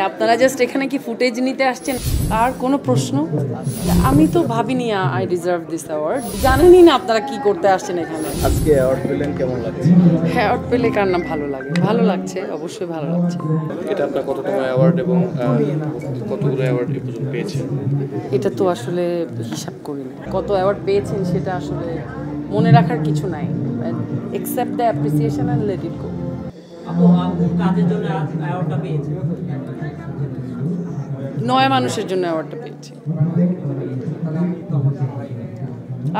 আপনারা জাস্ট এখানে কি ফুটেজ নিতে আসছেন আর কোনো প্রশ্ন? আমি তো ভাবিনি আই ডিজার্ভ দিস অ্যাওয়ার্ড। জানেনই না আপনারা কি করতে আসছেন এখানে। আজকে অ্যাওয়ার্ড পেলেন, কেমন লাগছে? হ্যাঁ, অ্যাওয়ার্ড পেলে কার না ভালো লাগে? ভালো লাগছে, অবশ্যই ভালো লাগছে। এটা আপনার কতটা অ্যাওয়ার্ড এবং কতগুলো অ্যাওয়ার্ড এ পর্যন্ত পেয়েছেন? এটা তো আসলে হিসাব করিনি কত অ্যাওয়ার্ড পেয়েছেন, সেটা আসলে মনে রাখার কিছু নাই। Except the appreciation and let it go. নয় মানুষের জন্য অ্যাওয়ার্ডটা পেয়েছি।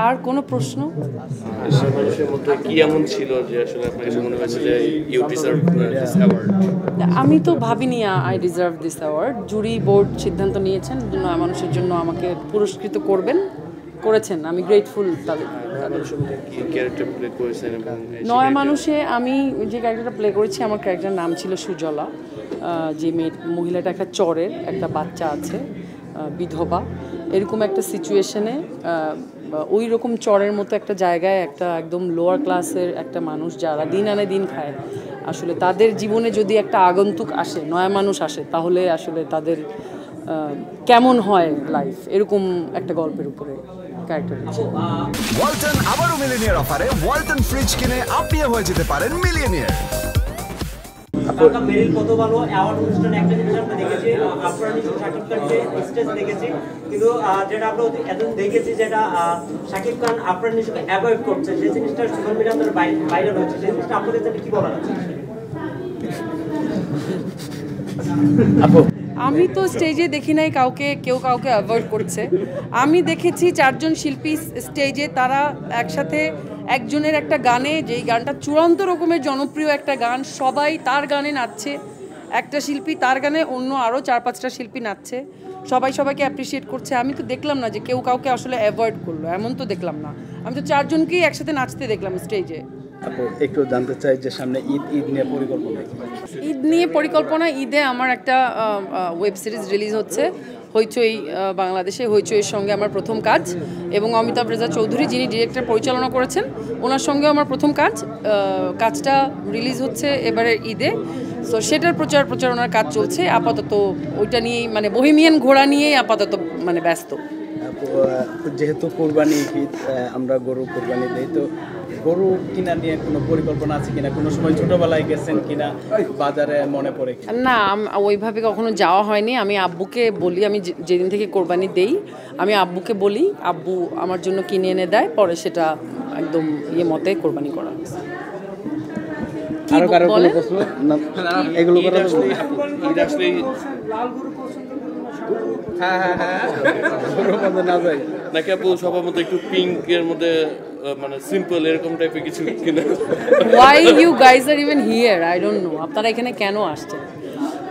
আর কোনো প্রশ্ন? মানুষের মধ্যে কি এমন ছিল যে আসলে আপনার কাছে মনে হয়েছে যে ইউ ডিজার্ভ দিস অ্যাওয়ার্ড? আমি তো ভাবিনি I deserve this award. Jury board সিদ্ধান্ত নিয়েছেন নয় মানুষের জন্য আমাকে পুরস্কৃত করেছেন। আমি গ্রেটফুল তাদের। নয় মানুষে আমি যে ক্যারেক্টারটা প্লে করেছি, আমার ক্যারেক্টারের নাম ছিল সুজলা। যে মহিলাটা একটা চরের একটা বাচ্চা আছে, বিধবা, এরকম একটা সিচুয়েশনে ওই রকম চরের মতো একটা জায়গায় একটা একদম লোয়ার ক্লাসের একটা মানুষ যারা দিন আনে দিন খায়, আসলে তাদের জীবনে যদি একটা আগন্তুক আসে, নয়া মানুষ আসে, তাহলে আসলে তাদের কেমন হয় লাইফ, এরকম একটা গল্পের উপরে ক্যারেক্টার। ওয়ালটন আবারও মিলিয়নিয়ার অফারে ওয়ালটন ফ্রিজ কিনে আপনিও হয়ে যেতে পারেন মিলিয়নিয়ার। মেরিল কত ভালো অ্যাওয়ার্ড অনুষ্ঠানে একটা জিনিস আমরা দেখেছি, আপনারা শাকিব খানকে স্টেজ দেখেছি, কিন্তু যেটা আমরা এখন দেখেছি যেটা শাকিব খান আপনার নিজেকে অ্যাভয়েড করছে, সেই জিনিসটা সোশ্যাল মিডিয়াতে ভাইরাল হচ্ছে, সেই জিনিসটা আপনাদের জন্য কি বলার আছে? আমি তো স্টেজে দেখি নাই কেউ কাউকে অ্যাভয়েড করছে। আমি দেখেছি চারজন শিল্পী স্টেজে, তারা একসাথে একজনের একটা গানে, যেই গানটা চূড়ান্ত রকমের জনপ্রিয় একটা গান, সবাই তার গানে নাচছে। একটা শিল্পী তার গানে অন্য আরও 4-5টা শিল্পী নাচছে, সবাই সবাইকে অ্যাপ্রিসিয়েট করছে। আমি তো দেখলাম না যে কেউ কাউকে আসলে অ্যাভয়েড করলো, এমন তো দেখলাম না। আমি তো চারজনকেই একসাথে নাচতে দেখলাম স্টেজে। একটু জানতে চাই যে সামনে ঈদ নিয়ে পরিকল্পনা। ঈদ নিয়ে পরিকল্পনা, ঈদে আমার একটা ওয়েব সিরিজ রিলিজ হচ্ছে হইচই বাংলাদেশে। হইচইয়ের সঙ্গে আমার প্রথম কাজ, এবং অমিতাভ রেজা চৌধুরী যিনি ডিরেক্টর পরিচালনা করেছেন, ওনার সঙ্গেও আমার প্রথম কাজটা রিলিজ হচ্ছে এবারে ঈদে। সো সেটার প্রচারণার কাজ চলছে আপাতত। ওইটা নিয়েই মানে বহিমিয়ান ঘোড়া নিয়েই আপাতত মানে ব্যস্ত। যেহেতু কোরবানি ঈদ, আমরা গরু কোরবানি দিই, তো গরু কিনা নিয়ে কোনো পরিকল্পনা আছে কিনা? কোনো সময় ছোটবেলায় গেছেন কিনা, বাজারে মনে পড়ে? না, ওইভাবে কখনো যাওয়া হয়নি। আমি আব্বুকে বলি, আমি যেদিন থেকে কোরবানি দেই আমি আব্বুকে বলি, আব্বু আমার জন্য কিনে এনে দেয়, পরে সেটা একদম মতে কোরবানি করা হয়। এগুলো নাকি আপু সবার মধ্যে একটু পিঙ্কের মধ্যে, মানে সিম্পল এরকম টাইপের কিছু কিনা? Why you guys are even here? I don't know. আপনারা এখানে কেন আসছেন?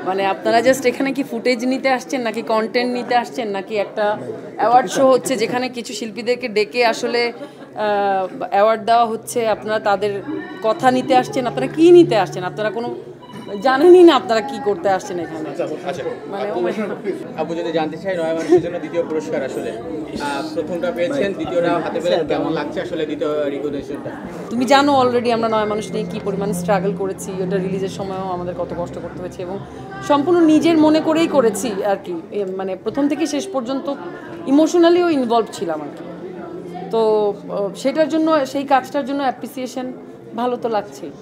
মানে আপনারা জাস্ট এখানে কি ফুটেজ নিতে আসছেন, নাকি কন্টেন্ট নিতে আসছেন, নাকি একটা অ্যাওয়ার্ড শো হচ্ছে যেখানে কিছু শিল্পীদেরকে ডেকে আসলে অ্যাওয়ার্ড দেওয়া হচ্ছে? আপনারা তাদের কথা নিতে আসছেন? আপনারা কি নিতে আসছেন? আপনারা কোনো জানেনই না আপনারা কি করতে আসছেন এখানে। মানে আপু যদি জানতে চাই, নয় মানুষের জন্য দ্বিতীয় পুরস্কার, আসলে প্রথমটা পেয়েছেন, দ্বিতীয়টা হাতে পেলেন, কেমন লাগছে আসলে দ্বিতীয় রিকগনিশনটা? তুমি জানো অলরেডি আমরা নয় মানুষ নিয়ে কী পরিমাণ স্ট্রাগল করেছি। ওটা রিলিজের সময়ও আমাদের কত কষ্ট করতে হয়েছে, এবং সম্পূর্ণ নিজের মনে করেই করেছি আর কি। মানে প্রথম থেকে শেষ পর্যন্ত ইমোশনালিও ইনভলভ ছিলাম আর কি। তো সেটার জন্য, সেই কাজটার জন্য অ্যাপ্রিসিয়েশন ভালো তো লাগছেই।